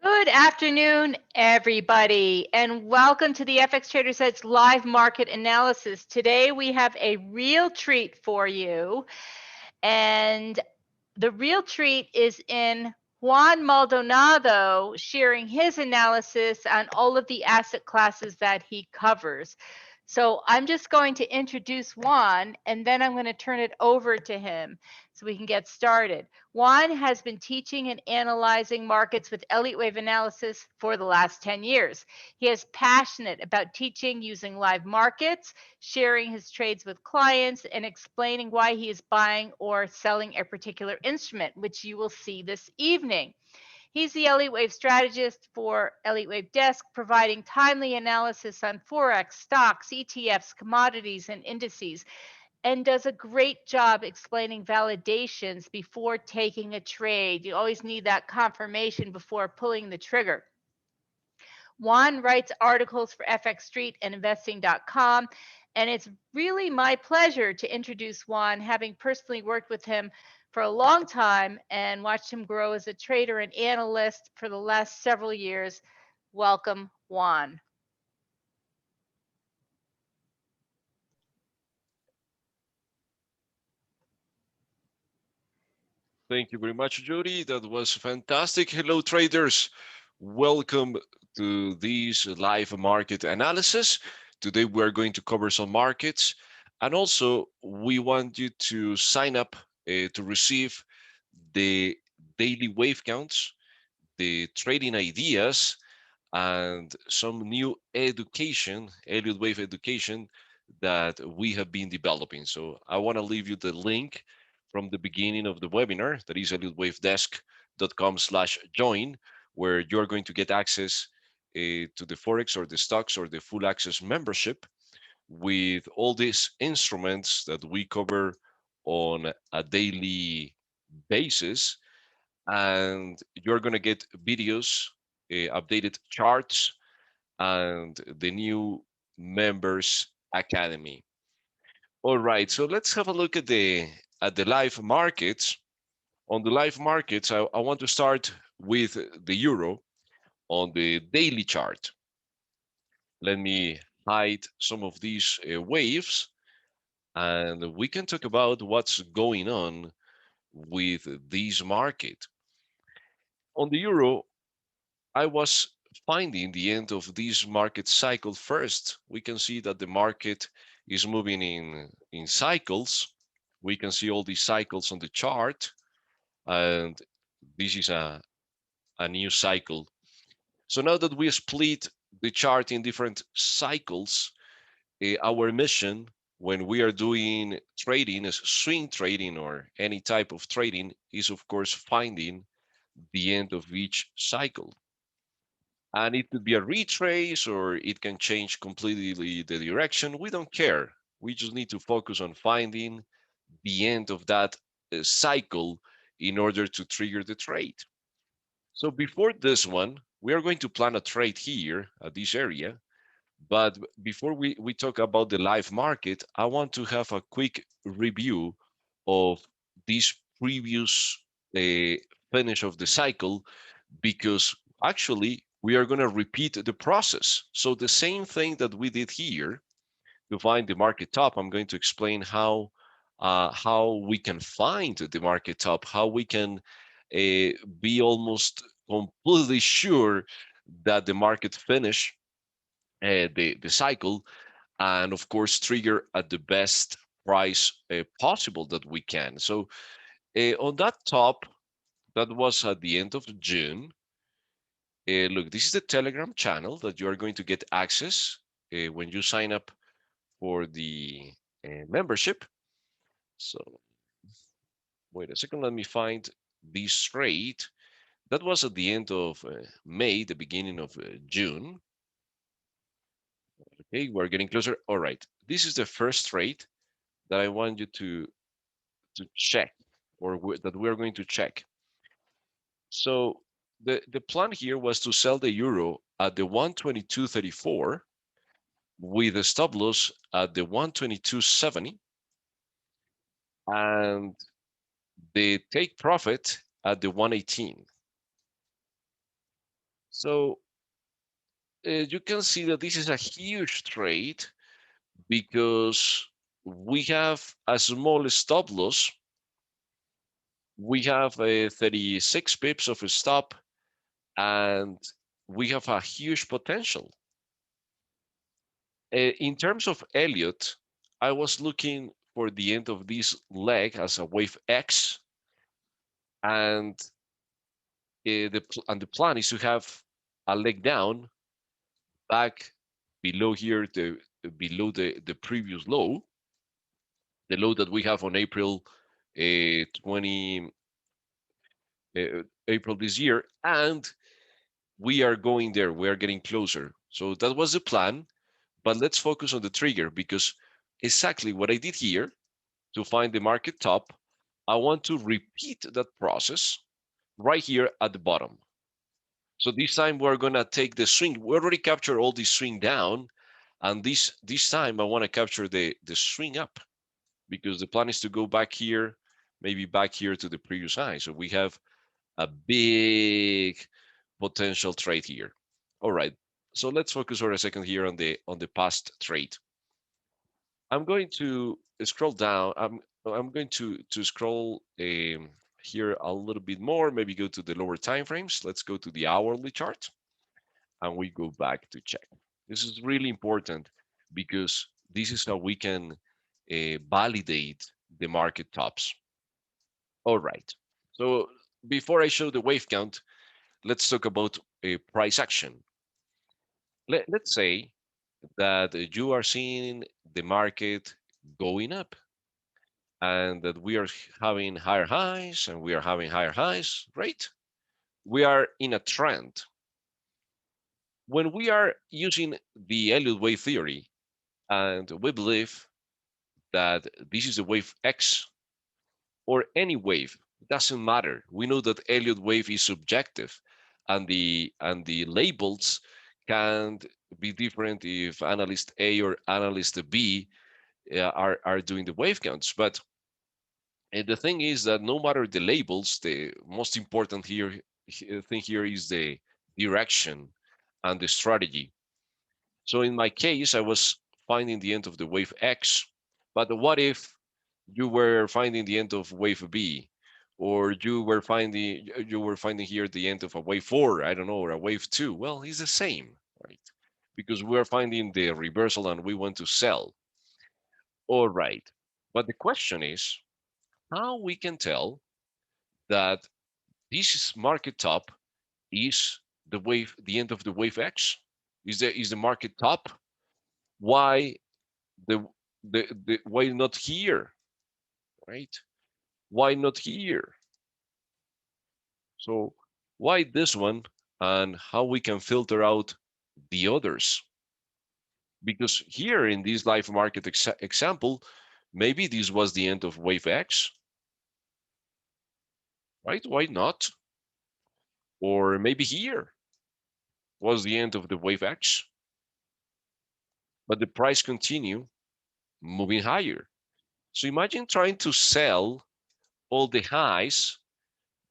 Good afternoon, everybody, and welcome to the FX Traders Edge live market analysis. Today we have a real treat for you, and the real treat is in Juan Maldonado sharing his analysis on all of the asset classes that he covers. So I'm just going to introduce Juan, and then I'm going to turn it over to him so we can get started. Juan has been teaching and analyzing markets with Elliott Wave analysis for the last 10 years. He is passionate about teaching using live markets, sharing his trades with clients, and explaining why he is buying or selling a particular instrument, which you will see this evening. He's the Elliott Wave strategist for Elliott Wave Desk, providing timely analysis on forex, stocks, ETFs, commodities, and indices, and does a great job explaining validations before taking a trade. You always need that confirmation before pulling the trigger. Juan writes articles for FX Street and investing.com, and it's really my pleasure to introduce Juan, having personally worked with him for a long time and watched him grow as a trader and analyst for the last several years. Welcome, Juan. Thank you very much, Jody. That was fantastic. Hello, traders. Welcome to this live market analysis. Today, we're going to cover some markets. And also, we want you to sign up to receive the daily wave counts, the trading ideas, and some new education, Elliott Wave education, that we have been developing. So I want to leave you the link from the beginning of the webinar, that is elliottwavedesk.com/join, where you're going to get access to the Forex or the stocks or the full access membership with all these instruments that we cover on a daily basis. And you're going to get videos, updated charts, and the new members academy. All right, so let's have a look at the live markets. On the live markets, I want to start with the euro on the daily chart. Let me hide some of these waves, and we can talk about what's going on with this market. On the euro, I was finding the end of this market cycle first. We can see that the market is moving in cycles. We can see all these cycles on the chart, and this is a new cycle. So now that we split the chart in different cycles, our mission when we are doing trading, as swing trading or any type of trading, is of course finding the end of each cycle. And it could be a retrace or it can change completely the direction. We don't care. We just need to focus on finding the end of that cycle in order to trigger the trade. So before this one, we are going to plan a trade here at this area. But before we talk about the live market, I want to have a quick review of this previous finish of the cycle, because actually we are going to repeat the process. So the same thing that we did here to find the market top, I'm going to explain how we can find the market top, how we can be almost completely sure that the market finish the cycle, and of course trigger at the best price possible that we can. So on that top, that was at the end of June. Look, this is the Telegram channel that you are going to get access when you sign up for the membership. So wait a second, let me find this trade. That was at the end of May, the beginning of June. Okay, we're getting closer. All right, this is the first trade that I want you to check, or that we're going to check. So the plan here was to sell the euro at the 122.34 with a stop loss at the 122.70 and the take profit at the 118. So you can see that this is a huge trade because we have a small stop loss. We have a 36 pips of a stop, and we have a huge potential. In terms of Elliott, I was looking for the end of this leg as a wave X, and the plan is to have a leg down back below here, below the previous low, the low that we have on April 20 April this year, and we are going there. We are getting closer. So that was the plan. But let's focus on the trigger, because exactly what I did here to find the market top, I want to repeat that process right here at the bottom. So this time we're gonna take the swing. We already captured all the swing down, and this time I want to capture the swing up, because the plan is to go back here, maybe back here to the previous high. So we have a big potential trade here. All right. So let's focus for a second here on the past trade. I'm going to scroll down. I'm going to scroll here a little bit more. Maybe go to the lower time frames. Let's go to the hourly chart, and we go back to check. This is really important because this is how we can validate the market tops. All right. So before I show the wave count, let's talk about a price action. Let's say that you are seeing the market going up, and that we are having higher highs and we are having higher highs, right? We are in a trend. When we are using the Elliott wave theory, and we believe that this is the wave X, or any wave, it doesn't matter. We know that Elliott wave is subjective, and the labels can be different if analyst A or analyst B are doing the wave counts. But the thing is that no matter the labels, the most important thing here is the direction and the strategy. So in my case, I was finding the end of the wave X, but what if you were finding the end of wave B, or you were finding here the end of a wave 4, I don't know, or a wave 2? Well, it's the same, right? Because we are finding the reversal and we want to sell. All right. But the question is how we can tell that this market top is the end of the wave X? Is the market top? Why the why not here, right? Why not here? So why this one, and how we can filter out the others? Because here in this live market example, maybe this was the end of wave X, right? Why not? Or maybe here was the end of the wave X, but the price continue moving higher. So imagine trying to sell all the highs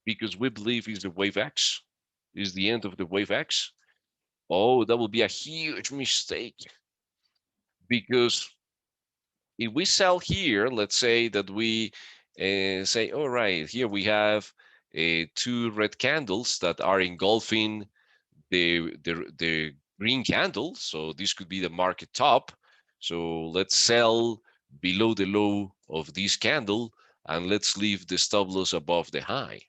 because we believe is the wave X, is the end of the wave X. Oh, that would be a huge mistake, because if we sell here, let's say that we say, all right, here we have two red candles that are engulfing the green candle. So this could be the market top. So let's sell below the low of this candle, and let's leave the stop loss above the high.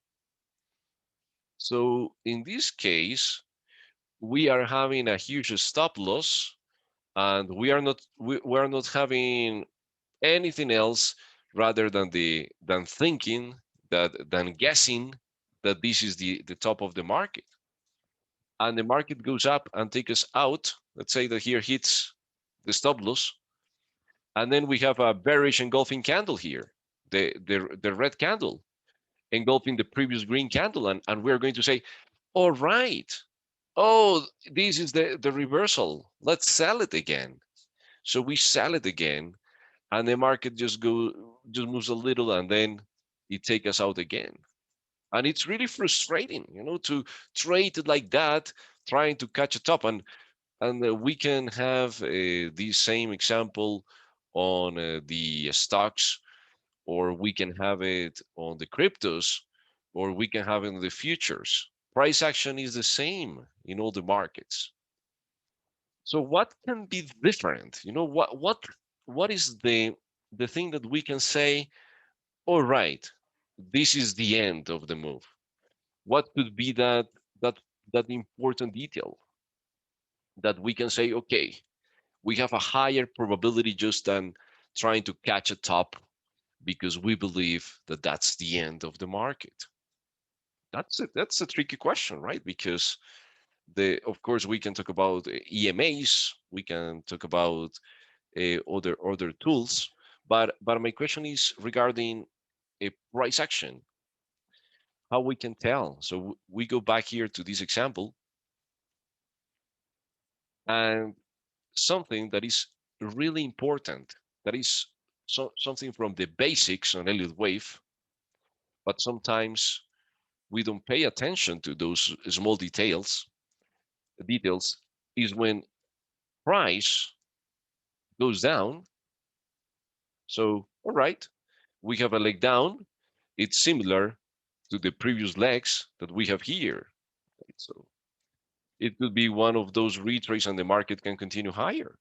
So in this case, we are having a huge stop loss, and we are not having anything else rather than thinking than guessing that this is the top of the market, and the market goes up and take us out. Let's say that here hits the stop loss, and then we have a bearish engulfing candle here, the red candle engulfing the previous green candle, and we're going to say, all right, oh, this is the reversal, let's sell it again. So we sell it again, and the market just moves a little, and then it takes us out again. And it's really frustrating, to trade like that, trying to catch a top. And we can have the same example on the stocks, or we can have it on the cryptos, or we can have it in the futures. Price action is the same in all the markets. So what can be different? What is the thing that we can say, all right, this is the end of the move? What could be that that important detail that we can say, okay, we have a higher probability just than trying to catch a top because we believe that that's the end of the market? That's a tricky question, right? Because of course we can talk about EMAs, we can talk about other tools, but my question is regarding a price action, how we can tell. So we go back here to this example, and something that is really important, that is something from the basics on Elliott Wave, but sometimes we don't pay attention to those small details, is when price goes down. So, all right, we have a leg down. It's similar to the previous legs that we have here. Right? So it could be one of those retraces and the market can continue higher,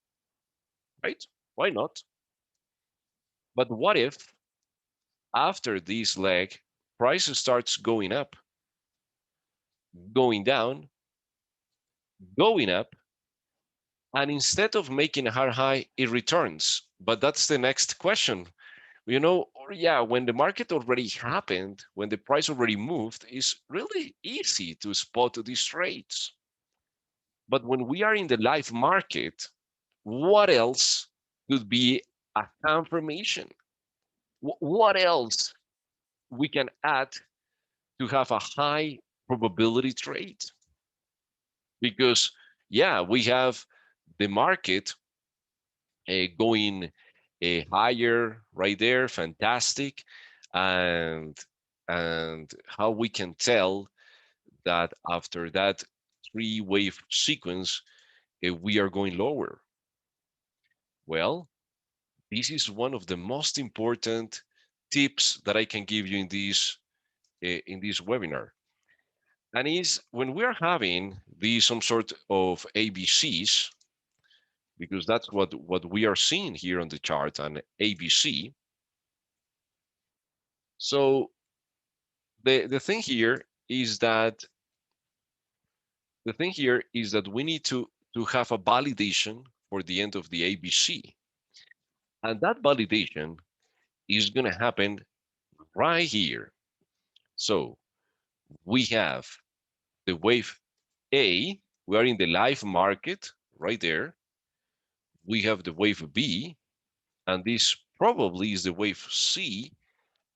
right? Why not? But what if after this leg, price starts going up, going down, going up, and instead of making a hard high, it returns? But that's the next question. Or yeah, when the market already happened, when the price already moved, it's really easy to spot these trades. But when we are in the live market, what else could be a confirmation? What else we can add to have a high probability trade? Because yeah, we have the market going higher right there, fantastic. And and how we can tell that after that three wave sequence we are going lower? Well, this is one of the most important tips that I can give you in this webinar, and is when we are having these some sort of ABCs, because that's what we are seeing here on the chart, an ABC. So the thing here is that we need to have a validation for the end of the ABC, and that validation is going to happen right here. So we have the wave A. We are in the live market right there. We have the wave B, and this probably is the wave C,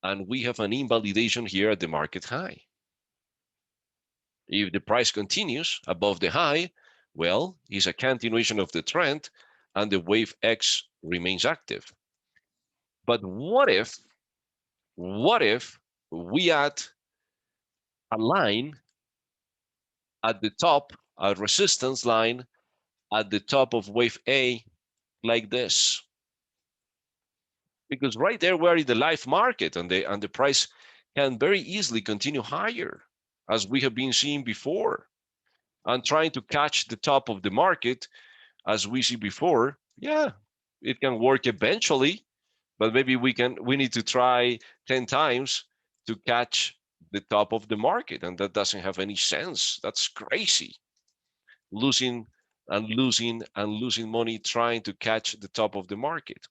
and we have an invalidation here at the market high. If the price continues above the high, well, it's a continuation of the trend and the wave X remains active. But what if we add a line at the top, a resistance line at the top of wave A like this? Because right there we're in the live market, and the price can very easily continue higher, as we have been seeing before. And trying to catch the top of the market, as we see before, yeah, it can work eventually, but maybe we need to try 10 times to catch the top of the market, and that doesn't have any sense. That's crazy. Losing and losing and losing money trying to catch the top of the market.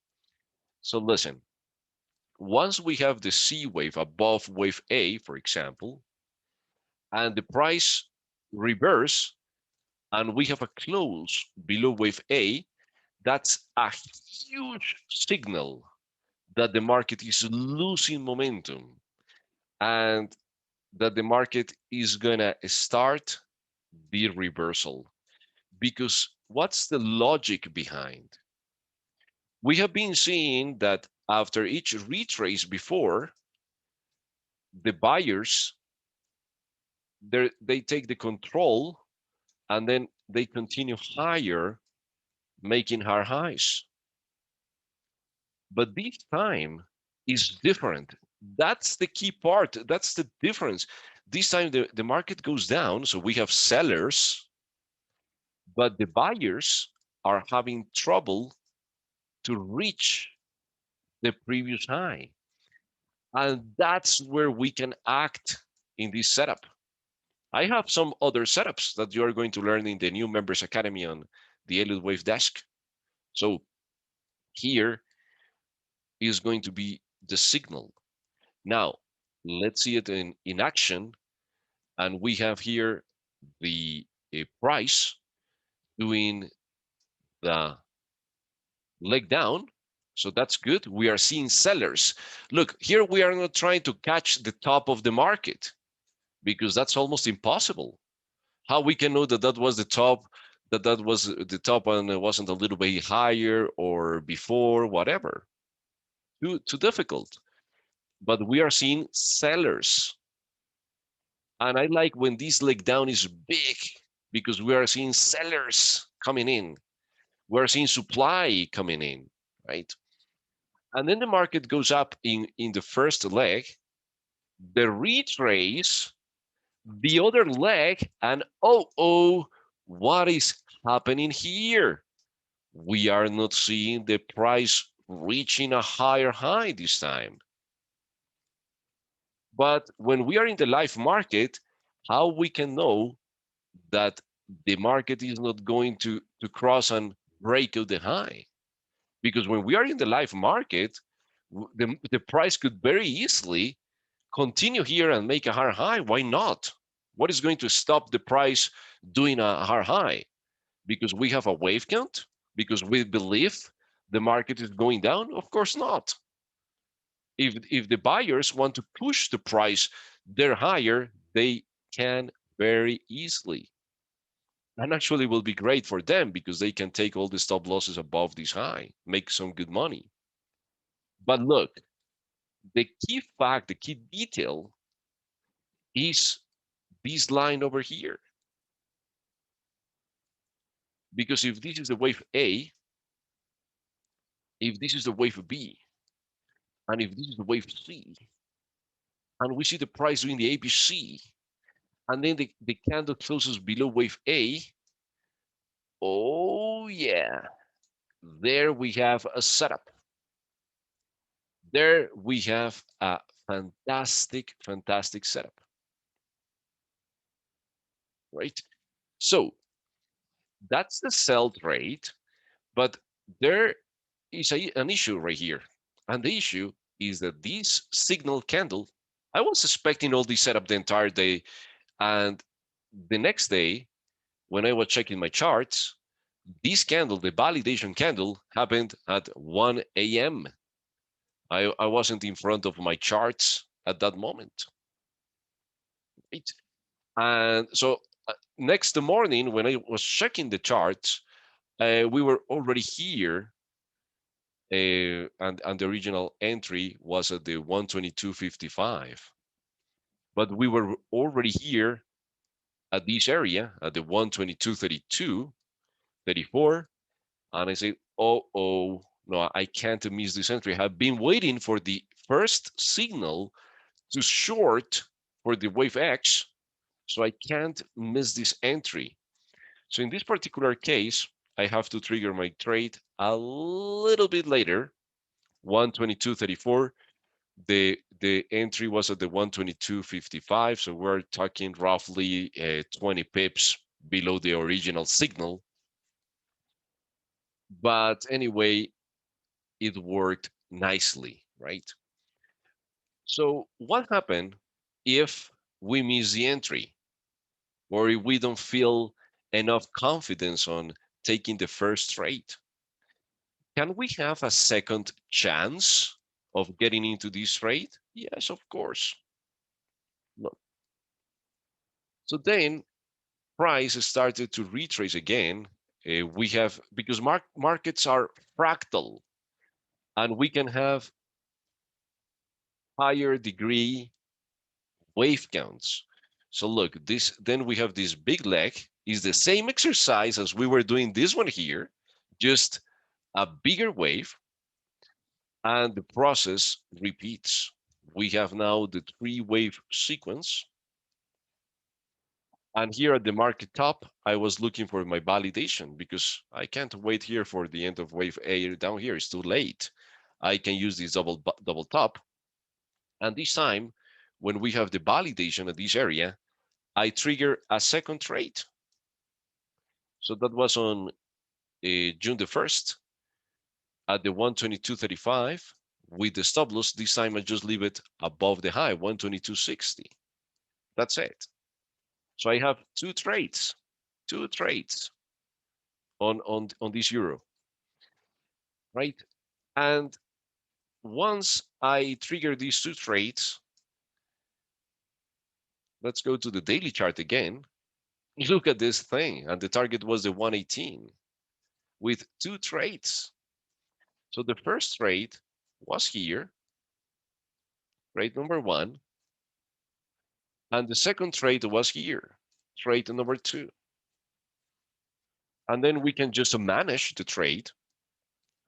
So listen, once we have the C wave above wave A, for example, and the price reverse, and we have a close below wave A, that's a huge signal that the market is losing momentum and that the market is gonna start the reversal. Because what's the logic behind? We have been seeing that after each retrace before, the buyers they take the control and then they continue higher, making higher highs. But this time is different. That's the key part. That's the difference. This time the market goes down, so we have sellers, but the buyers are having trouble to reach the previous high. And that's where we can act in this setup. I have some other setups that you are going to learn in the new Members Academy on the Elliott Wave Desk. So here is going to be the signal. Now, let's see it in action. And we have here the price doing the leg down. So that's good. We are seeing sellers. Look, here we are not trying to catch the top of the market because that's almost impossible. How we can know that that was the top, that was the top and it wasn't a little bit higher or before, whatever. Too difficult. But we are seeing sellers. And I like when this leg down is big because we are seeing sellers coming in. We're seeing supply coming in, right? And then the market goes up in the first leg, the retrace, the other leg, and what is happening here? We are not seeing the price reaching a higher high this time. But when we are in the live market, how we can know that the market is not going to cross and break out the high? Because when we are in the live market, the price could very easily continue here and make a higher high. Why not? What is going to stop the price doing a higher high? Because we have a wave count? Because we believe the market is going down? Of course not. If the buyers want to push the price there higher, they can very easily. And actually will be great for them because they can take all the stop losses above this high, make some good money. But look, the key fact, the key detail is this line over here. Because if this is the wave A, if this is the wave B, and if this is the wave C, and we see the price doing the ABC, and then the candle closes below wave A, oh yeah, there we have a setup. There we have a fantastic, fantastic setup, right? So that's the sell trade, but there is an issue right here. And the issue is that this signal candle, I was expecting all this setup the entire day. And the next day, when I was checking my charts, this candle, the validation candle, happened at 1 a.m. I wasn't in front of my charts at that moment. Right? And so next morning, when I was checking the charts, we were already here, and the original entry was at the 122.55. But we were already here at this area at the 122.32, 34, and I said, oh, no, I can't miss this entry. I've been waiting for the first signal to short for the wave X, so I can't miss this entry. So in this particular case, I have to trigger my trade a little bit later, 122.34. The entry was at the 122.55, so we're talking roughly 20 pips below the original signal. But anyway, it worked nicely, right? So what happened if we miss the entry, or if we don't feel enough confidence on taking the first trade? Can we have a second chance of getting into this trade? Yes, of course. No. So then price started to retrace again. We have, because markets are fractal, and we can have higher degree wave counts. So look, this, then we have this big leg, is the same exercise as we were doing this one here, just a bigger wave, and the process repeats. We have now the 3-wave sequence. And here at the market top, I was looking for my validation because I can't wait here for the end of wave A down here. It's too late. I can use this double top. And this time, when we have the validation at this area, I trigger a second trade. So that was on June the 1st at the 122.35 with the stop loss. This time I just leave it above the high, 122.60. That's it. So I have two trades on this euro, right? And once I trigger these two trades, let's go to the daily chart again. Look at this thing, and the target was the 118 with two trades. So the first trade was here, trade number 1, and the second trade was here, trade number 2. And then we can just manage the trade.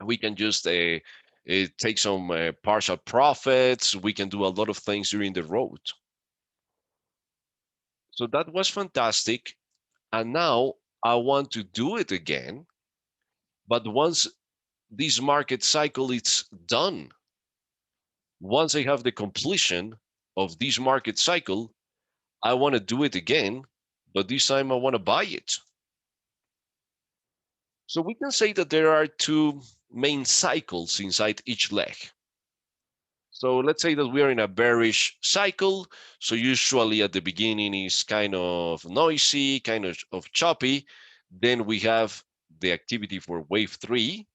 We can just take some partial profits. We can do a lot of things during the road. So that was fantastic. And now I want to do it again. But once this market cycle is done, once I have the completion of this market cycle, I want to do it again, but this time I want to buy it. So we can say that there are two main cycles inside each leg. So let's say that we are in a bearish cycle. So usually at the beginning is kind of noisy, kind of choppy. Then we have the activity for wave 3.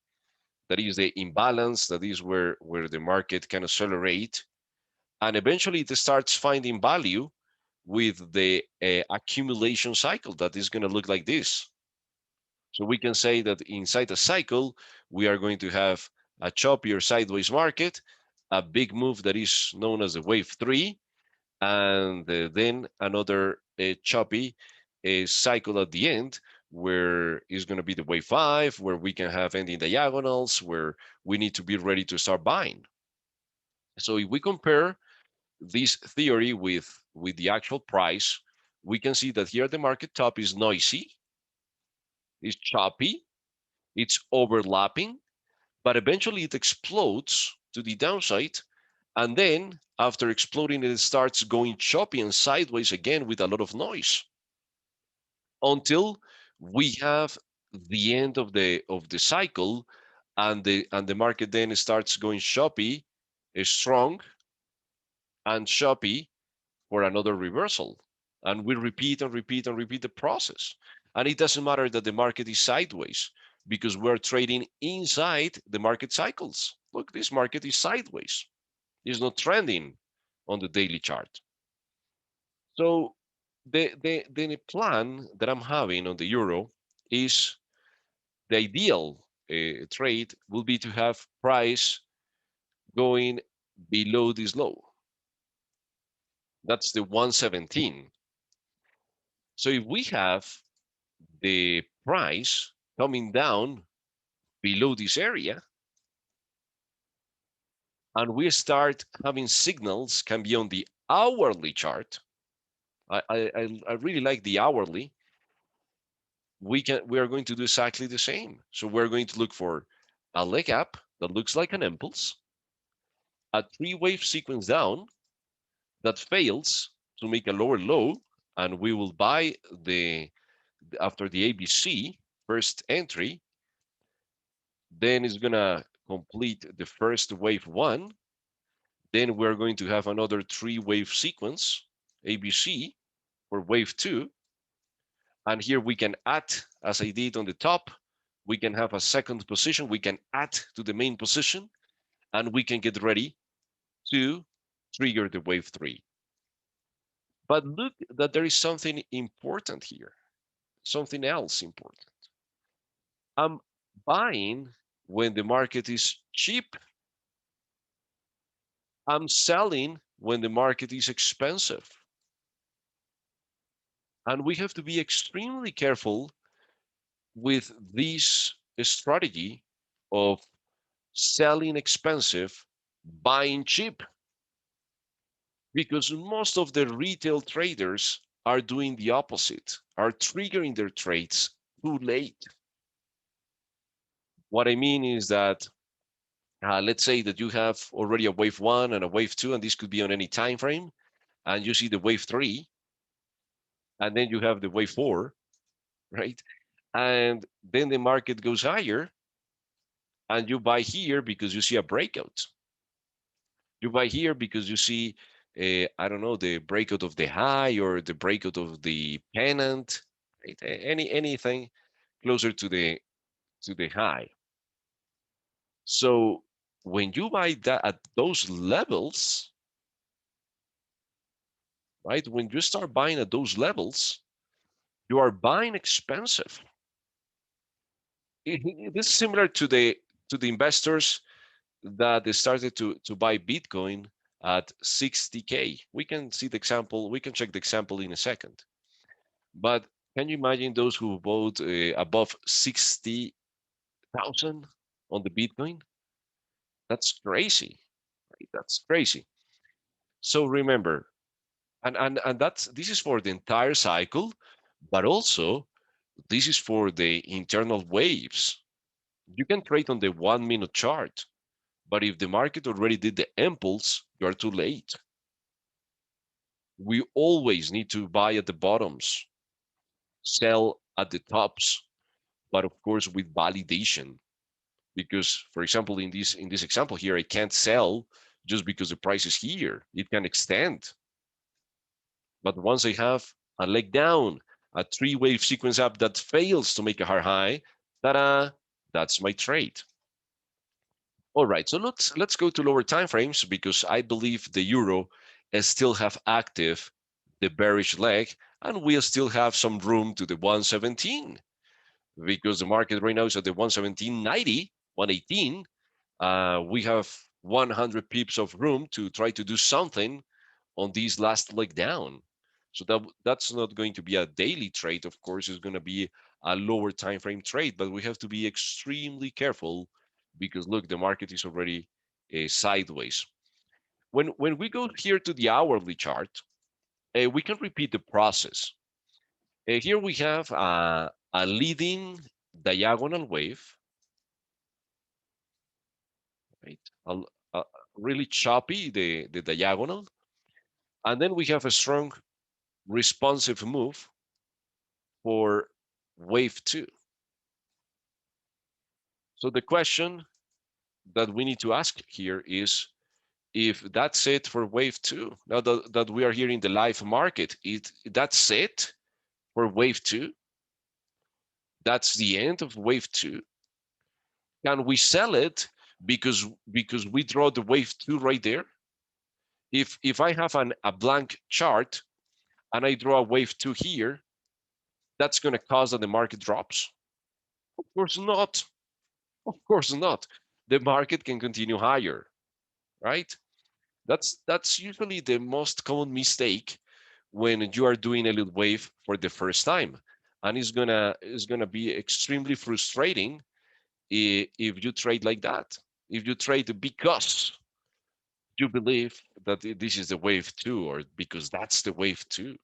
That is the imbalance. That is where the market can accelerate. And eventually it starts finding value with the accumulation cycle that is going to look like this. So we can say that inside a cycle, we are going to have a choppy or sideways market, a big move that is known as the wave 3, and then another choppy cycle at the end, where is going to be the wave 5, where we can have ending diagonals, where we need to be ready to start buying. So if we compare this theory with the actual price, we can see that here the market top is noisy, it's choppy, it's overlapping, but eventually it explodes to the downside. And then after exploding, it starts going choppy and sideways again with a lot of noise until we have the end of the cycle, and the market then starts going choppy, strong and choppy for another reversal. And we repeat and repeat and repeat the process. And it doesn't matter that the market is sideways, because we're trading inside the market cycles. Look, this market is sideways. It's not trending on the daily chart. So the plan that I'm having on the euro is the ideal trade will be to have price going below this low. That's the 117. So if we have the price coming down below this area, and we start having signals, can be on the hourly chart. I really like the hourly. We are going to do exactly the same. So we're going to look for a leg up that looks like an impulse, a 3-wave sequence down that fails to make a lower low, and we will buy after the ABC first entry. Then it's gonna complete the first wave 1. Then we're going to have another 3-wave sequence, ABC, for wave 2. And here we can add, as I did on the top, we can have a second position. We can add to the main position, and we can get ready to trigger the wave 3. But look that there is something important here, something else important. I'm buying when the market is cheap. I'm selling when the market is expensive. And we have to be extremely careful with this strategy of selling expensive, buying cheap, because most of the retail traders are doing the opposite, are triggering their trades too late. What I mean is that let's say that you have already a wave one and a wave two, and this could be on any time frame, and you see the wave three, and then you have the wave four, right? And then the market goes higher, and you buy here because you see a breakout. You buy here because you see, I don't know, the breakout of the high or the breakout of the pennant, right? Anything closer to the high. So when you buy that at those levels, right? When you start buying at those levels, you are buying expensive. This is similar to the investors that they started to buy Bitcoin at 60K. We can see the example. We can check the example in a second. But can you imagine those who bought above 60,000 on the Bitcoin? That's crazy. Right? That's crazy. So remember, and that's this is for the entire cycle, but also this is for the internal waves. You can trade on the 1 minute chart, but if the market already did the impulse, you are too late. We always need to buy at the bottoms, sell at the tops, but of course with validation. Because, for example, in this example here, I can't sell just because the price is here. It can extend. But once I have a leg down, a three-wave sequence up that fails to make a hard high, ta-da, that's my trade. All right, so let's go to lower time frames because I believe the euro still have active the bearish leg, and we still have some room to the 117 because the market right now is at the 117.90, 118. We have 100 pips of room to try to do something on this last leg down. So that's not going to be a daily trade. Of course, it's going to be a lower time frame trade, but we have to be extremely careful because look, the market is already sideways. When we go here to the hourly chart, we can repeat the process. Here we have a leading diagonal wave, right? A really choppy the diagonal, and then we have a strong responsive move for wave two. So the question that we need to ask here is if that's it for wave two. Now that we are here in the live market, that's it for wave two. That's the end of wave two. Can we sell it because we draw the wave two right there? If I have a blank chart and I draw a wave two here, that's going to cause that the market drops. Of course not. Of course not. The market can continue higher, right? That's usually the most common mistake when you are doing Elliott Wave for the first time, and it's gonna be extremely frustrating if you trade like that. If you trade because you believe that this is the wave two, or because that's the wave two,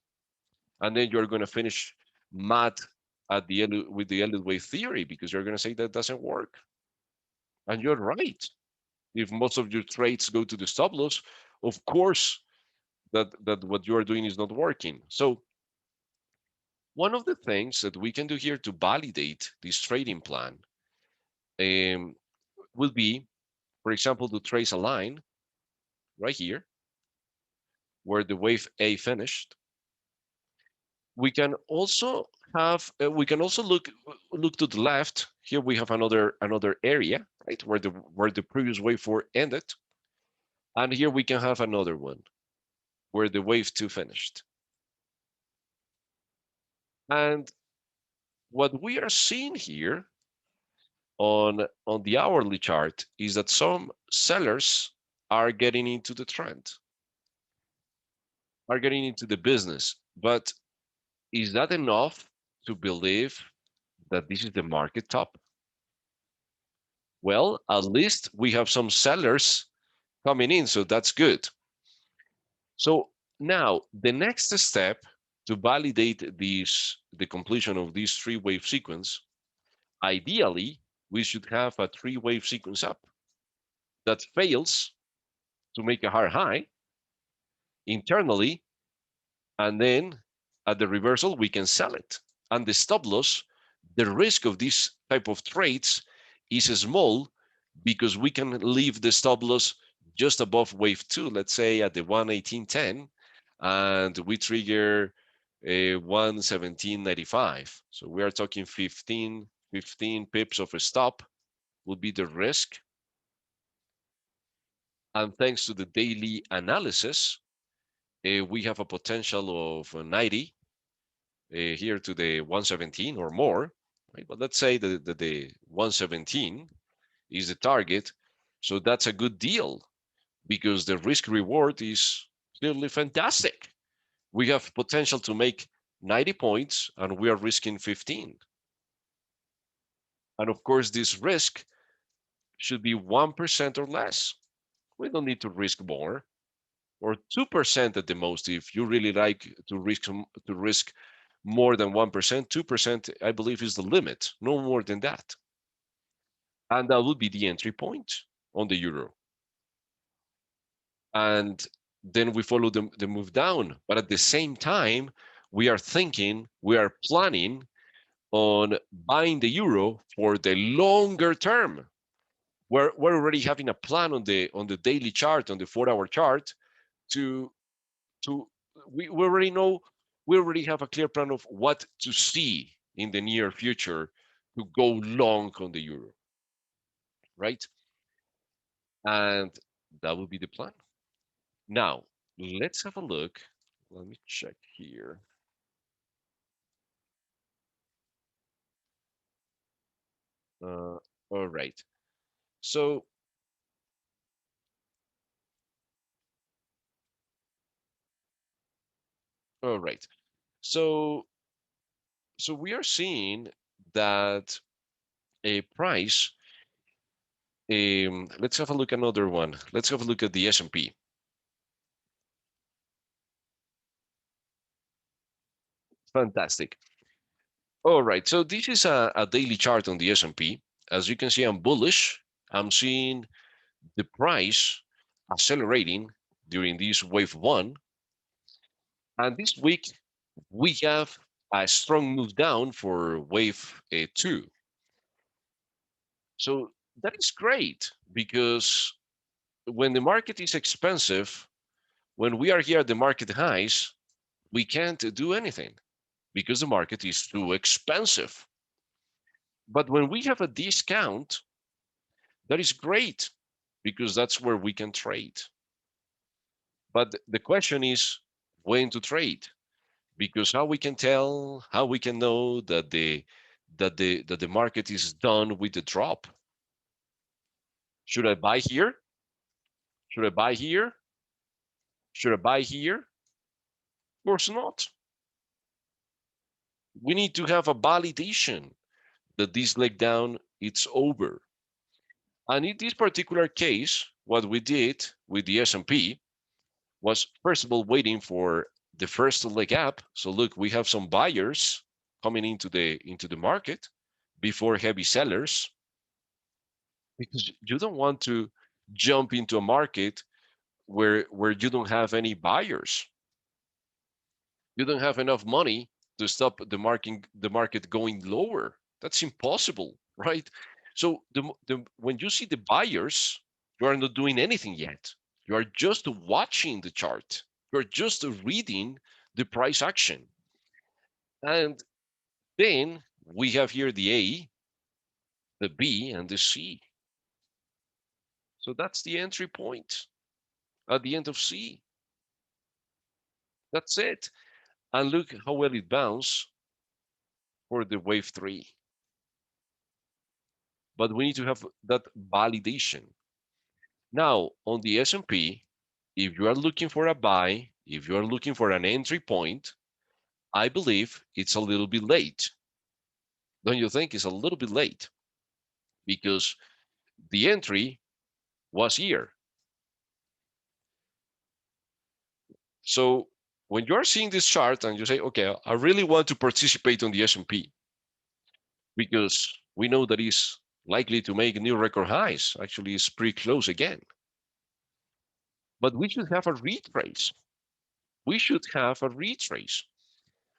and then you're gonna finish mad at the with the Elliott Wave theory because you're gonna say that doesn't work, and you're right. If most of your trades go to the stop loss, of course that what you are doing is not working. So one of the things that we can do here to validate this trading plan um, will be, for example, to trace a line right here where the wave A finished. We can also we can also look to the left. Here we have another area, right, where the previous wave four ended, and here we can have another one where the wave two finished. And what we are seeing here on the hourly chart is that some sellers are getting into the trend, are getting into the business. But Is that enough to believe that this is the market top? Well, at least we have some sellers coming in, so that's good. So now the next step to validate the completion of this three-wave sequence, ideally, we should have a three-wave sequence up that fails to make a hard high internally, and then at the reversal, we can sell it. And the stop loss, the risk of this type of trades is small because we can leave the stop loss just above wave two, let's say at the 118.10, and we trigger a 117.95. So we are talking 15 pips of a stop will be the risk. And thanks to the daily analysis, we have a potential of 90 here to the 117 or more, right? But let's say that the 117 is the target. So that's a good deal because the risk reward is clearly fantastic. We have potential to make 90 points and we are risking 15. And of course, this risk should be 1% or less. We don't need to risk more, or 2% at the most. If you really like to risk more than 1%, 2%, I believe, is the limit, no more than that. And that would be the entry point on the euro. And then we follow the move down. But at the same time, we are planning on buying the euro for the longer term. We're already having a plan on the daily chart, on the 4-hour chart, to to we already know, we already have a clear plan of what to see in the near future to go long on the euro, right? And that will be the plan. Now, let's have a look. Let me check here. All right. So, all right. So, so we are seeing that a price. Let's have a look at another one. Let's have a look at the S&P. Fantastic. All right. So this is a daily chart on the S&P. As you can see, I'm bullish. I'm seeing the price accelerating during this wave one. And this week, we have a strong move down for wave two. So that is great because when the market is expensive, when we are here at the market highs, we can't do anything because the market is too expensive. But when we have a discount, that is great because that's where we can trade. But the question is when to trade, because how we can tell, how we can know that the market is done with the drop. Should I buy here? Should I buy here? Should I buy here? Of course not. We need to have a validation that this leg down it's over. And in this particular case, what we did with the S&P was first of all waiting for the first leg up. So look, we have some buyers coming into the market before heavy sellers, because you don't want to jump into a market where you don't have any buyers. You don't have enough money to stop the market going lower. That's impossible, right? So when you see the buyers, you are not doing anything yet. You are just watching the chart. You're just reading the price action. And then we have here the A, the B, and the C. So that's the entry point at the end of C. That's it. And look how well it bounced for the wave three. But we need to have that validation. Now, on the S&P, if you are looking for a buy, if you are looking for an entry point, I believe it's a little bit late. Don't you think it's a little bit late? Because the entry was here. So when you're seeing this chart and you say, okay, I really want to participate on the S&P because we know that it's likely to make new record highs. Actually, it's pretty close again. But we should have a retrace. We should have a retrace.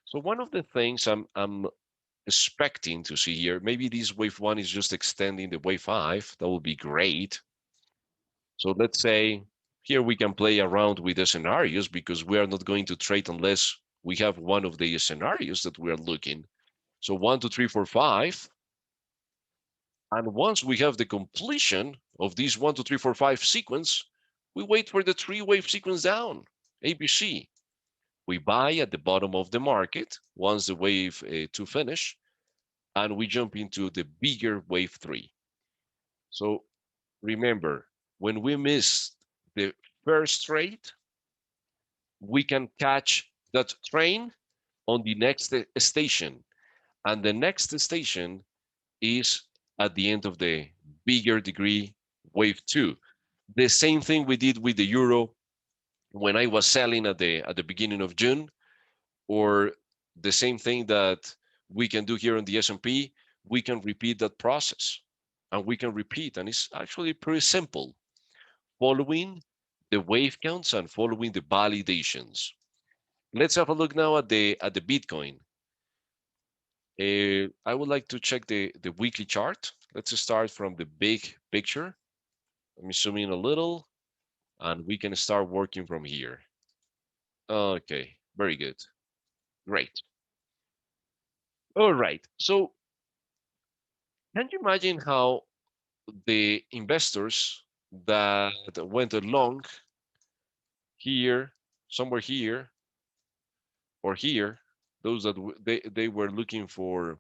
So one of the things I'm expecting to see here, maybe this wave one is just extending the wave five. That would be great. So let's say here we can play around with the scenarios because we are not going to trade unless we have one of the scenarios that we are looking. So 1, 2, 3, 4, 5. And once we have the completion of this 1, 2, 3, 4, 5 sequence, we wait for the three wave sequence down, ABC. We buy at the bottom of the market once the wave two finish, and we jump into the bigger wave three. So remember, when we miss the first trade, we can catch that train on the next station. And the next station is at the end of the bigger degree wave two. The same thing we did with the euro when I was selling at the beginning of June, or the same thing that we can do here on the S&P. We can repeat that process, and we can repeat, and it's actually pretty simple, following the wave counts and following the validations. Let's have a look now at the Bitcoin. I would like to check the weekly chart. Let's start from the big picture. Let me zoom in a little, and we can start working from here. Okay, very good. Great. All right. So can you imagine how the investors that went along here, somewhere here or here, those that they were looking for,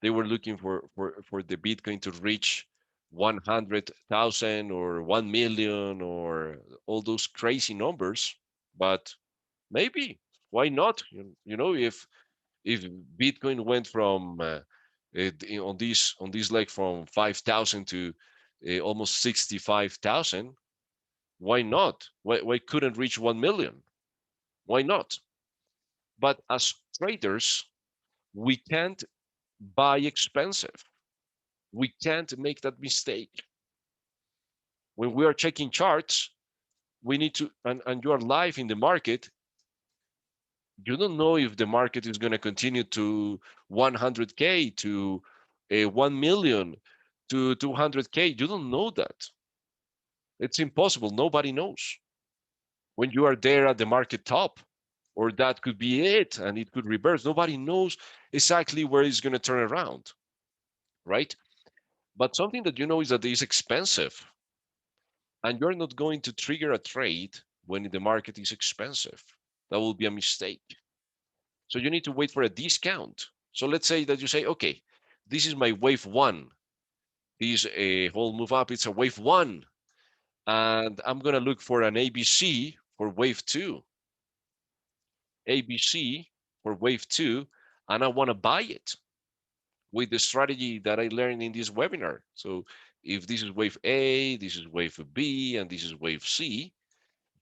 for the Bitcoin to reach 100,000 or 1 million or all those crazy numbers, but maybe why not? You know, if Bitcoin went from on this leg from 5,000 to almost 65,000, why not? Why couldn't reach 1 million? Why not? But as traders, we can't buy expensive. We can't make that mistake. When we are checking charts, we need to, and you are live in the market, you don't know if the market is going to continue to 100K, to 1 million, to 200K. You don't know that. It's impossible. Nobody knows. When you are there at the market top, or that could be it, and it could reverse. Nobody knows exactly where it's going to turn around, right? But something that you know is that it's expensive, and you're not going to trigger a trade when the market is expensive. That will be a mistake. So you need to wait for a discount. So let's say that you say, okay, this is my wave one. This a whole move up, it's a wave one. And I'm going to look for an ABC for wave two. ABC for wave two, and I want to buy it with the strategy that I learned in this webinar. So if this is wave A, this is wave B, and this is wave C,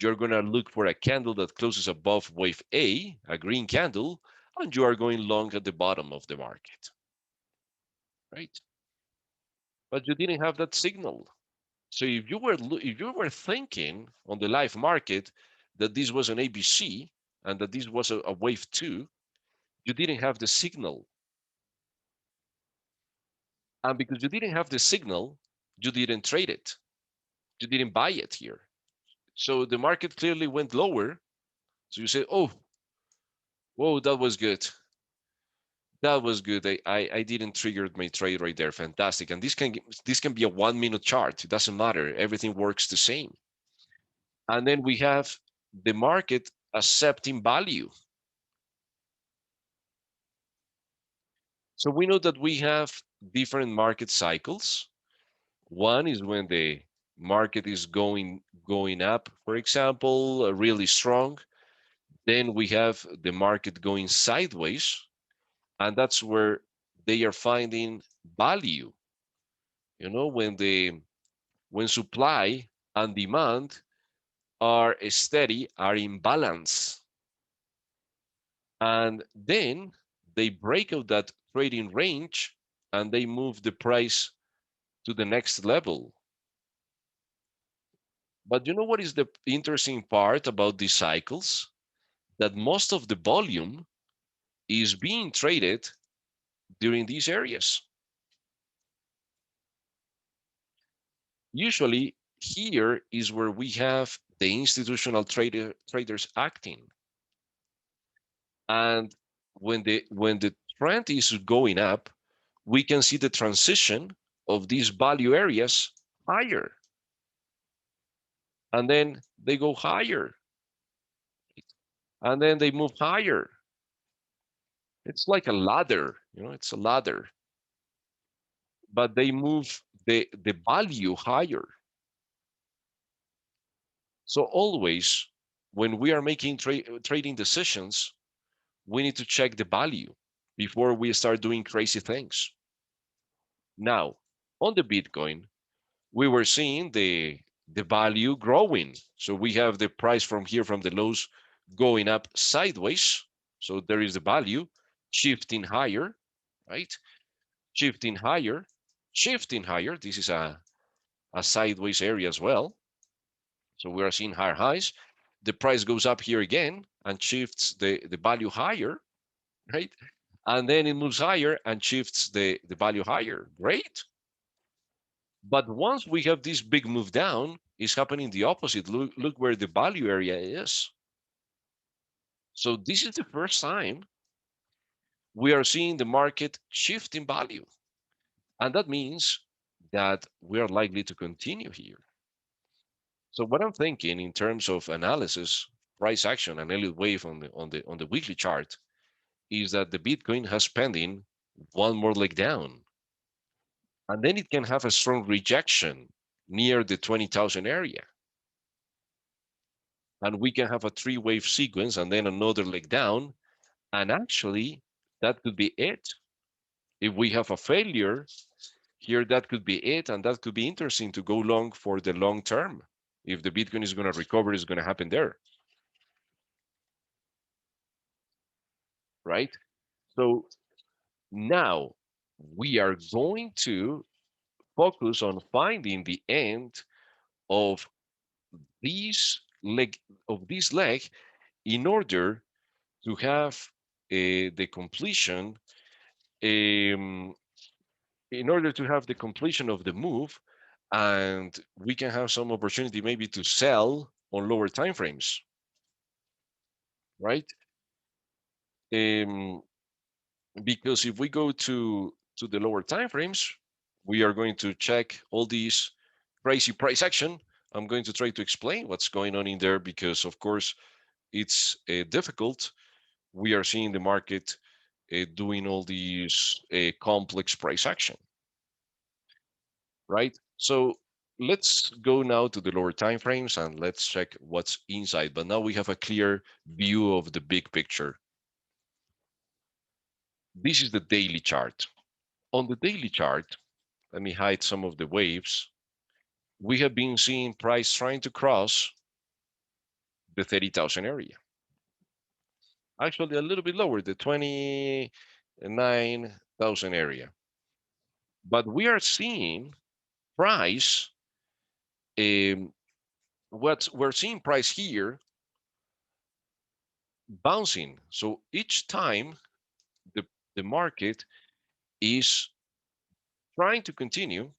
you're going to look for a candle that closes above wave A, a green candle, and you are going long at the bottom of the market, right? But you didn't have that signal. So if you were thinking on the live market that this was an ABC and that this was a wave two, you didn't have the signal. And because you didn't have the signal, you didn't trade it. You didn't buy it here. So the market clearly went lower. So you say, oh, whoa, that was good. That was good. I didn't trigger my trade right there. Fantastic. And this can be a 1 minute chart. It doesn't matter. Everything works the same. And then we have the market accepting value. So we know that we have different market cycles. One is when the market is going up, for example, really strong. Then we have the market going sideways, and that's where they are finding value. You know, when supply and demand are steady, are in balance, and then they break out that trading range and they move the price to the next level. But you know what is the interesting part about these cycles? That most of the volume is being traded during these areas. Usually, here is where we have the institutional traders acting. And when the trend is going up, we can see the transition of these value areas higher, and then they go higher, and then they move higher. It's like a ladder, it's a ladder, but they move the value higher. So always, when we are making trading decisions, we need to check the value before we start doing crazy things. Now, on the Bitcoin, we were seeing the value growing. So we have the price from here, from the lows, going up sideways. So there is the value shifting higher, right? Shifting higher, shifting higher. This is a sideways area as well. So we are seeing higher highs. The price goes up here again and shifts the value higher, right? And then it moves higher and shifts the value higher. Great. But once we have this big move down, it's happening the opposite. Look where the value area is. So this is the first time we are seeing the market shift in value. And that means that we are likely to continue here. So what I'm thinking in terms of analysis, price action, and Elliott Wave on the weekly chart is that the Bitcoin has pending one more leg down, and then it can have a strong rejection near the 20,000 area, and we can have a three-wave sequence and then another leg down, and actually that could be it. If we have a failure here, that could be it, and that could be interesting to go long for the long term. If the Bitcoin is going to recover, it's going to happen there, right? So now we are going to focus on finding the end of these leg this leg in order to have the completion, um, in order to have the completion of the move, and we can have some opportunity maybe to sell on lower time frames, right? um, because if we go to the lower time frames, we are going to check all these crazy price action. I'm going to try to explain what's going on in there, because of course it's difficult. We are seeing the market doing all these complex price action, right? So let's go now to the lower time frames and let's check what's inside. But now we have a clear view of the big picture. This is the daily chart. On the daily chart, let me hide some of the waves. We have been seeing price trying to cross the 30,000 area. Actually, a little bit lower, the 29,000 area. But we are seeing price, what we're seeing price here bouncing. So each time the market is trying to continue,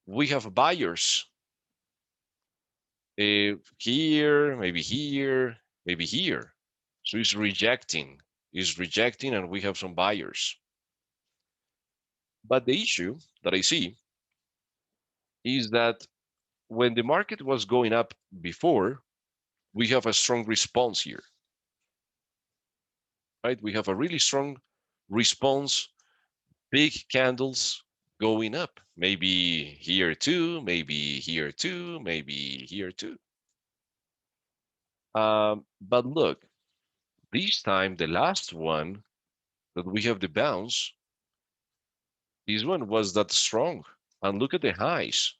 we have buyers here, maybe here, maybe here. So it's rejecting, and we have some buyers. But the issue that I see is that when the market was going up before, we have a strong response here, right? We have a really strong response, big candles going up, maybe here too, maybe here too, maybe here too. But look, This time, the last one that we have the bounce, this one was that strong. And look at the highs.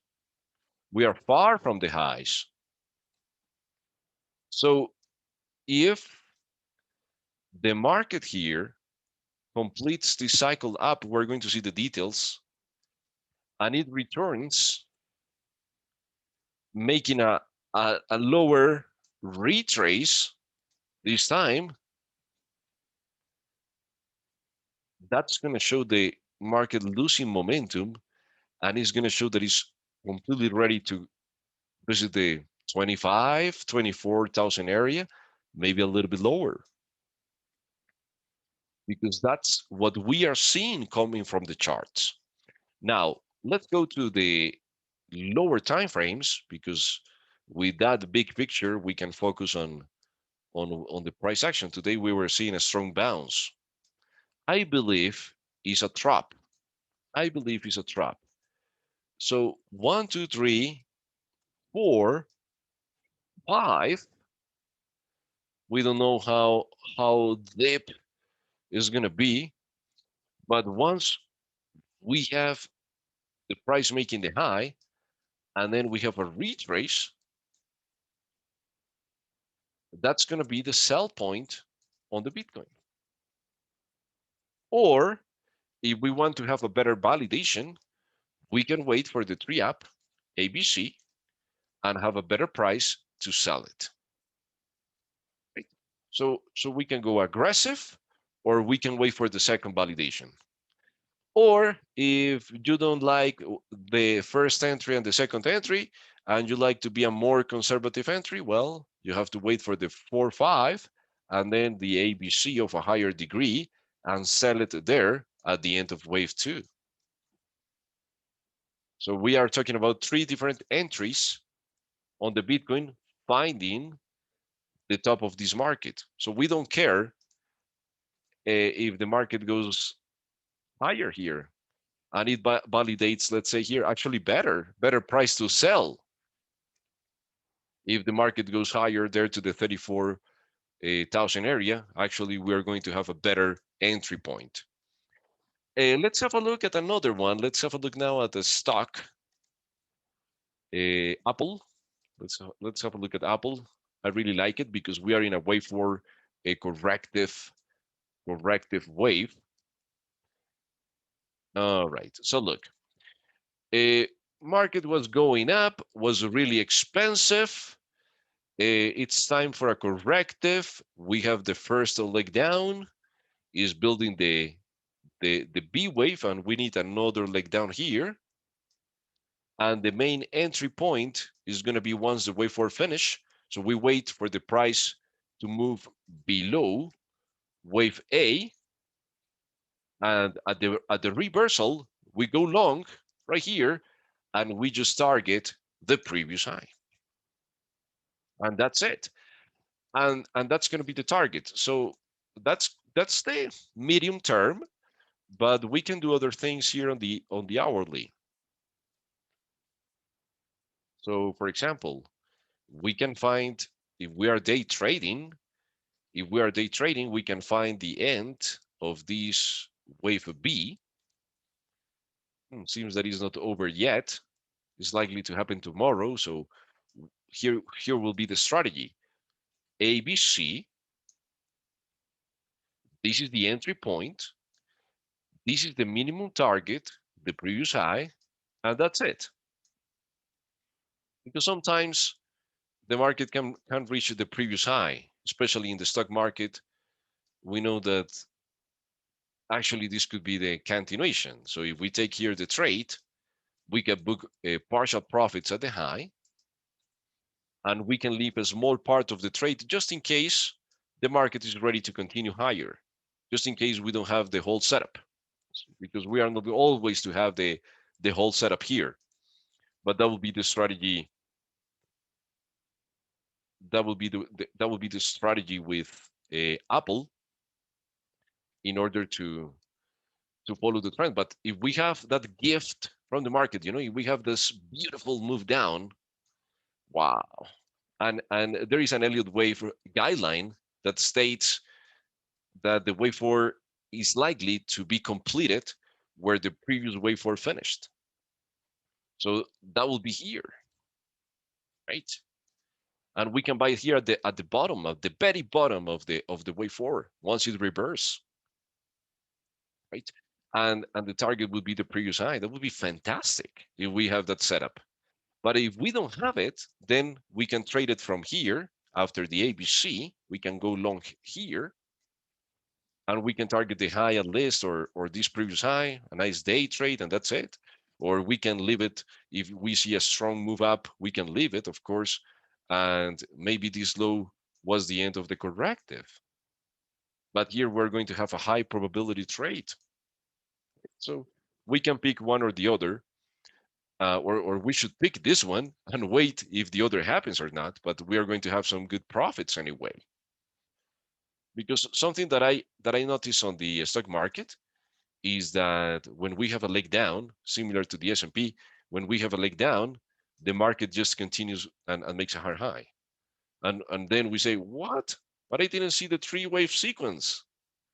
We are far from the highs. So if the market here completes the cycle up, we're going to see the details, and it returns making a lower retrace this time, that's going to show the market losing momentum, and it's going to show that it's completely ready to visit the 25, 24,000 area, maybe a little bit lower, because that's what we are seeing coming from the charts. Now, let's go to the lower time frames, because with that big picture, we can focus on the price action. Today, we were seeing a strong bounce. I believe is a trap. I believe is a trap. So 1, 2, 3, 4, 5. We don't know how deep is going to be, but once we have the price making the high, and then we have a retrace, that's going to be the sell point on the Bitcoin. Or if we want to have a better validation, we can wait for the 3-up ABC and have a better price to sell it. Right? So we can go aggressive, or we can wait for the second validation. Or if you don't like the first entry and the second entry, and you like to be a more conservative entry, well, you have to wait for the 4-5 and then the ABC of a higher degree and sell it there at the end of wave 2. So we are talking about 3 different entries on the Bitcoin finding the top of this market. So we don't care if the market goes higher here and it validates, let's say here, actually better price to sell. If the market goes higher there to the 34,000 area, actually we are going to have a better entry point. Let's have a look at another one. Let's have a look now at the stock, Apple. Let's have a look at Apple. I really like it because we are in a wave for a corrective wave. All right. So look, market was going up, was really expensive. It's time for a corrective. We have the first leg down, is building the B wave, and we need another leg down here. And the main entry point is going to be once the wave 4 finish. So we wait for the price to move below wave A, and at the reversal, we go long right here, and we just target the previous high. And that's it. And that's going to be the target. So that's the medium term, but we can do other things here on the hourly. So for example, we can find, if we are day trading, we can find the end of this wave B. Seems that it's not over yet. It's likely to happen tomorrow. So here will be the strategy. ABC, this is the entry point. This is the minimum target, the previous high, and that's it. Because sometimes the market can reach the previous high, especially in the stock market. We know that actually this could be the continuation. So if we take here the trade, we can book partial profits at the high, and we can leave a small part of the trade just in case the market is ready to continue higher, just in case we don't have the whole setup, because we are not always to have the whole setup here. But that will be the strategy. That will be the strategy with Apple in order to follow the trend. But if we have that gift from the market, if we have this beautiful move down, wow. And there is an Elliott Wave guideline that states that the wave 4 is likely to be completed where the previous wave 4 finished. So that will be here, right? And we can buy it here at the bottom, of the very bottom of the wave 4 once it reverse, right? And the target would be the previous high. That would be fantastic if we have that setup. But if we don't have it, then we can trade it from here after the ABC. We can go long here, and we can target the high at least, or this previous high, a nice day trade, and that's it. Or we can leave it. If we see a strong move up, we can leave it, of course, and maybe this low was the end of the corrective. But here we're going to have a high probability trade. So we can pick one or the other, or we should pick this one and wait if the other happens or not. But we are going to have some good profits anyway. Because something that I notice on the stock market is that when we have a leg down, similar to the S&P, when we have a leg down, the market just continues and makes a hard high. And then we say, what? But I didn't see the three-wave sequence.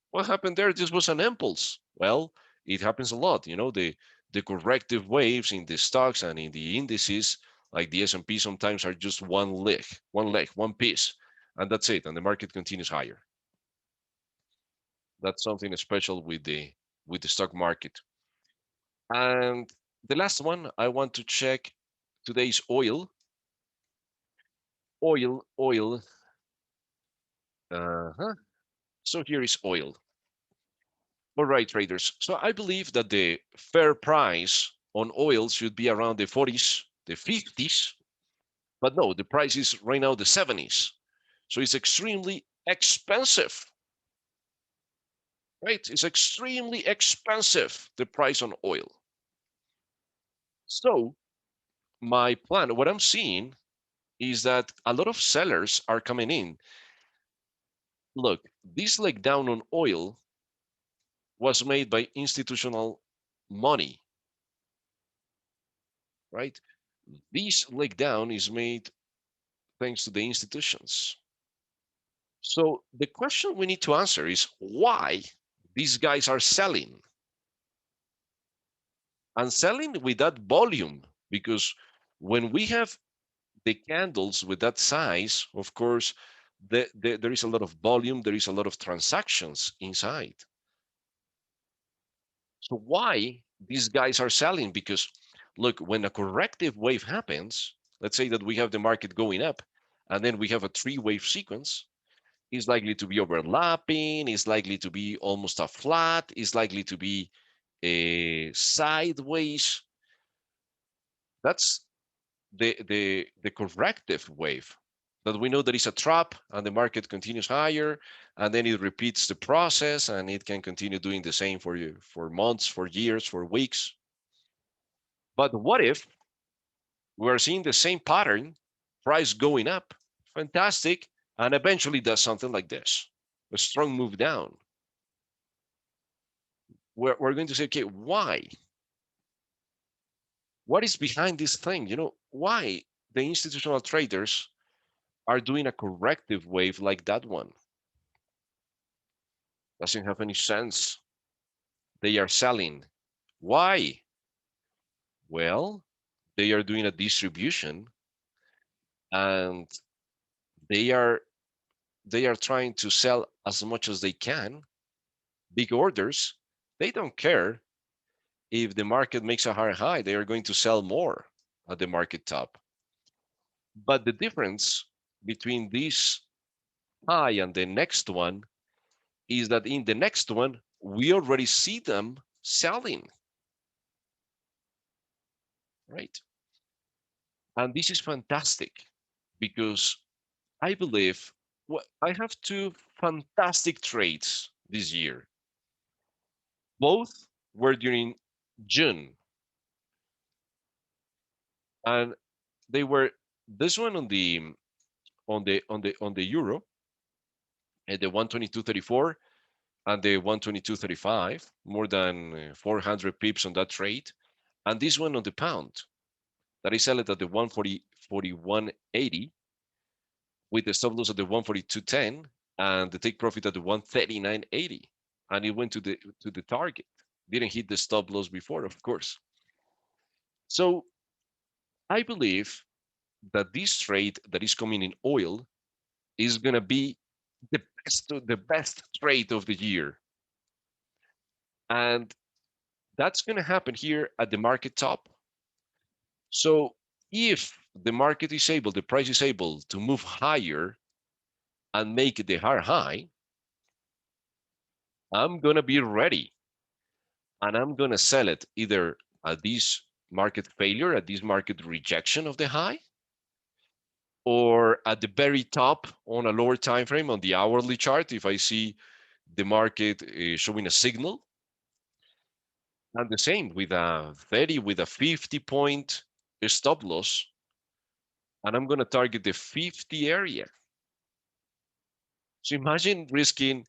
What happened there? This was an impulse. Well, it happens a lot. The corrective waves in the stocks and in the indices, like the S&P, sometimes are just one piece, and that's it. And the market continues higher. That's something special with the stock market. And the last one I want to check today is oil. Oil. Uh-huh. So here is oil. All right, traders. So I believe that the fair price on oil should be around the 40s, the 50s. But no, the price is right now the 70s. So it's extremely expensive, right? It's extremely expensive, the price on oil. So my plan, what I'm seeing is that a lot of sellers are coming in. Look, this leg down on oil was made by institutional money, right? This leg down is made thanks to the institutions. So the question we need to answer is why these guys are selling and selling with that volume. Because when we have the candles with that size, of course, there is a lot of volume, there is a lot of transactions inside. So why these guys are selling? Because look, when a corrective wave happens, let's say that we have the market going up, and then we have a three-wave sequence, is likely to be overlapping, is likely to be almost a flat, is likely to be a sideways. That's the corrective wave that we know there is a trap and the market continues higher, and then it repeats the process and it can continue doing the same for you for months, for years, for weeks. But what if we are seeing the same pattern, price going up, fantastic, and eventually does something like this, a strong move down? We're going to say, okay, why? What is behind this thing? Why the institutional traders are doing a corrective wave like that one? Doesn't have any sense. They are selling. Why? Well, they are doing a distribution, and they are trying to sell as much as they can, big orders. They don't care if the market makes a higher high, they are going to sell more at the market top. But the difference between this high and the next one is that in the next one, we already see them selling, right? And this is fantastic because I believe I have two fantastic trades this year. Both were during June, and they were this one on the euro at the 122.34 and the 122.35, more than 400 pips on that trade, and this one on the pound that I sell it at the 140.41.80 with the stop loss at the 142.10 and the take profit at the 139.80, and it went to the target. Didn't hit the stop loss before, of course. So I believe that this trade that is coming in oil is gonna be the best trade of the year, and that's gonna happen here at the market top. So if the market is able, the price is able to move higher and make the high, I'm gonna be ready and I'm gonna sell it either at this market failure, at this market rejection of the high, or at the very top on a lower time frame on the hourly chart if I see the market showing a signal. And the same with a 30, with a 50 point stop loss, and I'm gonna target the 50 area. So imagine risking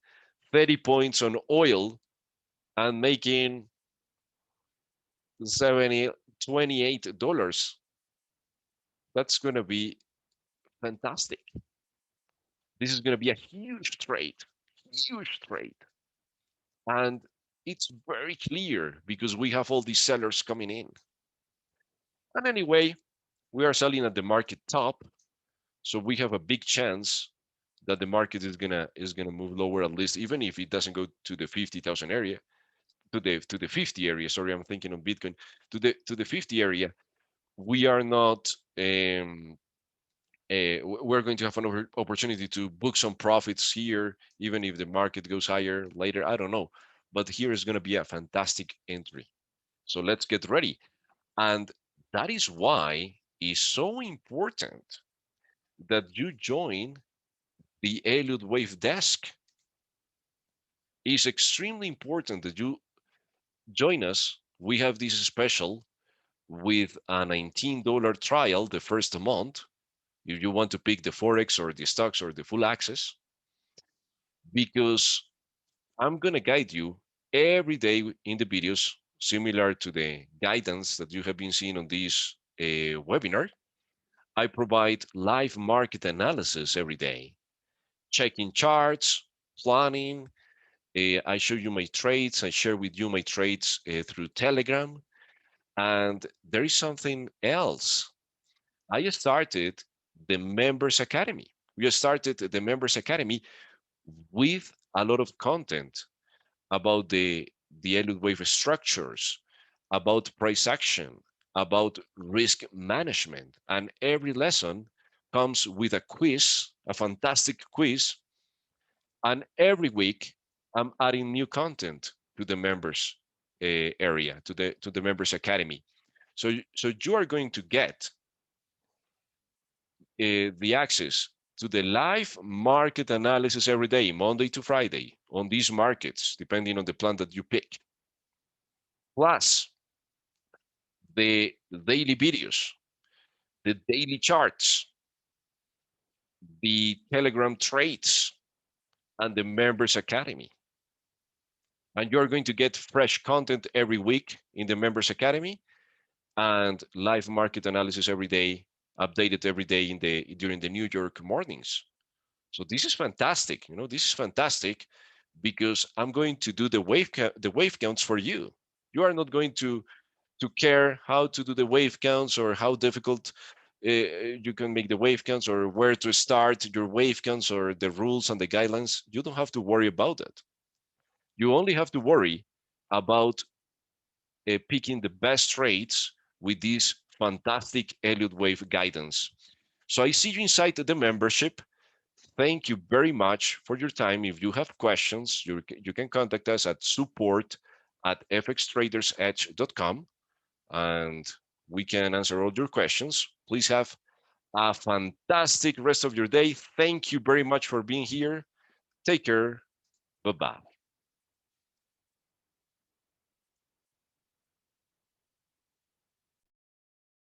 30 points on oil and making 70, $28. That's going to be fantastic. This is going to be a huge trade, huge trade. And it's very clear because we have all these sellers coming in. And anyway, we are selling at the market top. So we have a big chance that the market is gonna move lower, at least even if it doesn't go to the 50,000 area, to the 50 area. Sorry, I'm thinking on Bitcoin, to the 50 area. We are not we're going to have an opportunity to book some profits here, even if the market goes higher later. I don't know, but here is going to be a fantastic entry. So let's get ready. And that is why it's so important that you join the Elliott Wave Desk. It's extremely important that you join us. We have this special with a $19 trial the first month if you want to pick the forex or the stocks or the full access, because I'm going to guide you every day in the videos, similar to the guidance that you have been seeing on this webinar. I provide live market analysis every day, checking charts, planning. I show you my trades. I share with you my trades through Telegram. And there is something else. I started the Members Academy. We started the Members Academy with a lot of content about the Elliott Wave structures, about price action, about risk management. And every lesson comes with a quiz, a fantastic quiz. And every week, I'm adding new content to the members area, to the members academy. So you are going to get the access to the live market analysis every day, Monday to Friday, on these markets, depending on the plan that you pick. Plus, the daily videos, the daily charts, the Telegram trades, and the Members Academy. And you're going to get fresh content every week in the Members Academy and live market analysis every day, updated every day during the New York mornings. So this is fantastic. This is fantastic because I'm going to do the wave counts for you. You are not going to care how to do the wave counts or how difficult you can make the wave counts or where to start your wave counts or the rules and the guidelines. You don't have to worry about that. You only have to worry about picking the best trades with this fantastic Elliott Wave guidance. So I see you inside the membership. Thank you very much for your time. If you have questions, you can contact us at support@fxtradersedge.com and we can answer all your questions. Please have a fantastic rest of your day. Thank you very much for being here. Take care. Bye-bye.